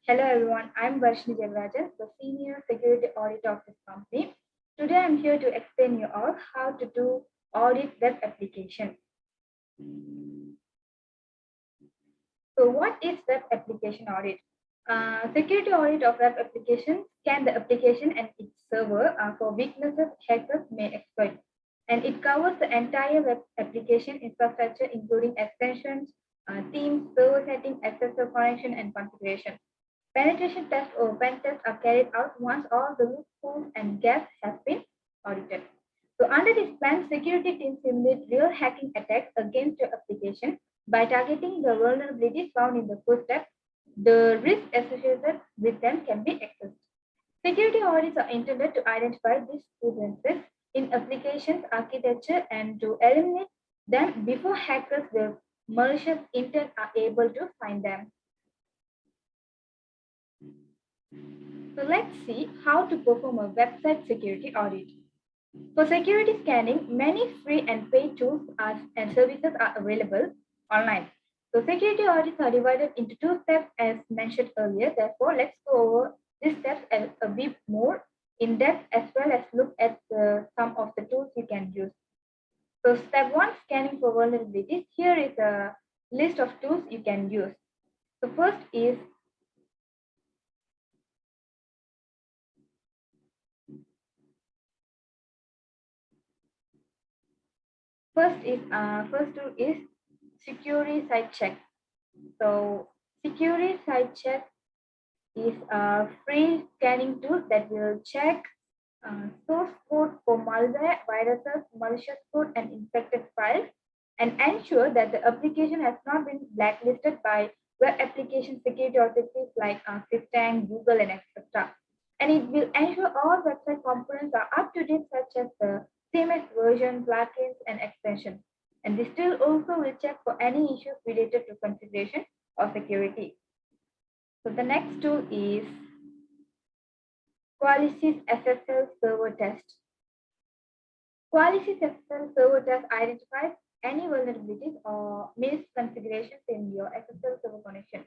Hello everyone, I'm Varshini Jagarajan, the Senior Security Auditor of this company. Today I'm here to explain you all how to do audit web application. So what is web application audit? Security audit of web application scan the application and its server for weaknesses hackers may exploit. And it covers the entire web application infrastructure, including extensions, themes, server settings, SSL connection, and configuration. Penetration tests or pen tests are carried out once all the loopholes and gaps have been audited. So under this plan, security teams simulate real hacking attacks against your application by targeting the vulnerabilities found in the first step. The risk associated with them can be accessed. Security audits are intended to identify disturbances in applications architecture and to eliminate them before hackers with malicious intent are able to find them. So let's see how to perform a website security audit. For security scanning, many free and paid tools and services are available online. So security audits are divided into two steps as mentioned earlier. Therefore, let's go over these steps a bit more in depth as well as look at some of the tools you can use. So step one, scanning for vulnerabilities. Here is a list of tools you can use. So first is first tool is security site check. So security site check is a free scanning tool that will check source code for malware, viruses, malicious code, and infected files, and ensure that the application has not been blacklisted by web application security authorities like Sysdang, Google, and etc. And it will ensure all website components are up to date, such as the CMS version, plugins, and extensions. And this tool also will check for any issues related to configuration or security. So the next tool is Qualysys SSL Server Test. Qualysys SSL Server Test identifies any vulnerabilities or misconfigurations in your SSL server connection.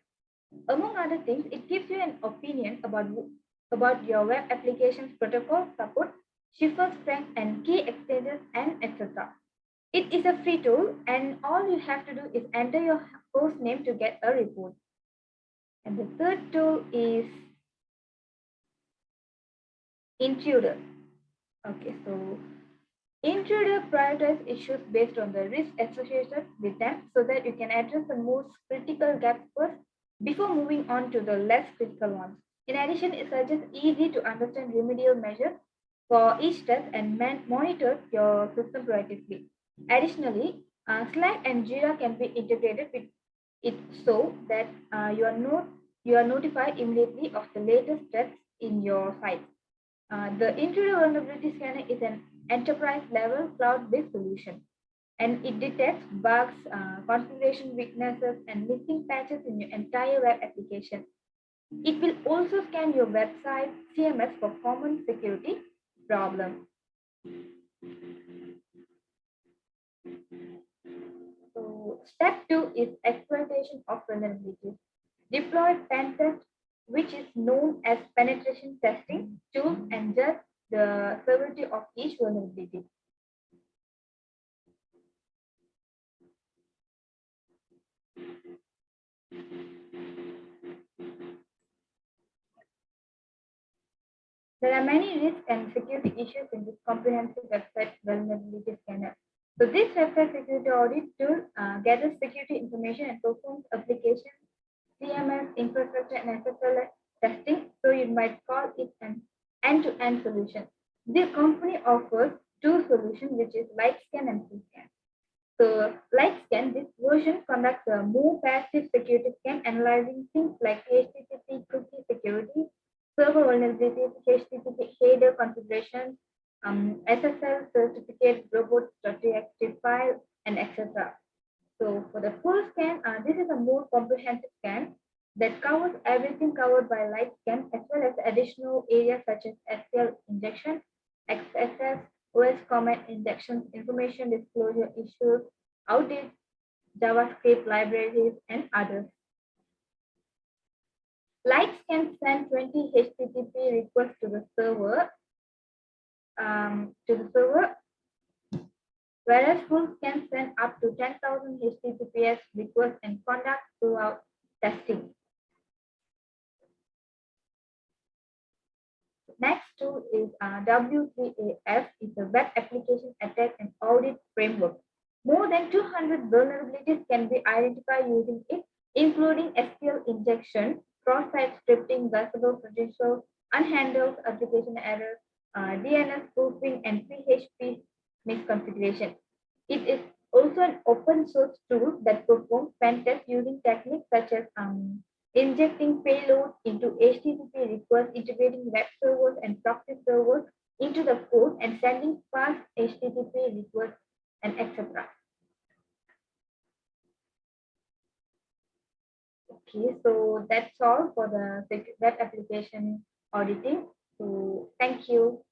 Among other things, it gives you an opinion about your web application's protocol support, shifter strength, and key exchanges, and etc. It is a free tool, and all you have to do is enter your host name to get a report. And the third tool is Intruder. Okay, so Intruder prioritizes issues based on the risk associated with them so that you can address the most critical gaps first before moving on to the less critical ones. In addition, it suggests easy to understand remedial measures for each test and monitor your system proactively. Additionally, Slack and Jira can be integrated with it so that you are notified immediately of the latest tests in your site. The Intruder Vulnerability Scanner is an enterprise-level cloud-based solution, and it detects bugs, configuration weaknesses, and missing patches in your entire web application. It will also scan your website CMS for common security problems. So step two is exploitation of vulnerabilities. Deploy pen test, which is known as penetration testing tools, and judge the severity of each vulnerability. There are many risks and security issues in this comprehensive website vulnerability scanner. So this website security audit tool gathers security information and performs application, CMS, infrastructure, and SSL testing. So you might call it an end-to-end solution. The company offers two solutions, which is LightScan and FreeScan. So LightScan, this version conducts a more passive security scan, analyzing things like HTTP cookie security, server vulnerabilities, HTTP header configurations, SSL certificate, robots.txt file, and etc. So for the full scan, this is a more comprehensive scan that covers everything covered by LightScan, as well as additional areas such as SQL injection, XSS, OS comment injections, information disclosure issues, outdated JavaScript libraries, and others. Lights can send 20 HTTP requests to the server, whereas fools can send up to 10,000 HTTPS requests and conduct throughout testing. Next tool is W3AF. It's a web application attack and audit framework. More than 200 vulnerabilities can be identified using it, including SQL injection, cross-site scripting, bursable credentials, unhandled application errors, DNS spoofing, and PHP misconfiguration. It is also an open source tool that performs pen tests using techniques such as injecting payloads into HTTP requests, integrating web servers and proxy servers into the code, and sending fast HTTP requests, and etc. Okay, so that's all for the web application auditing. So thank you.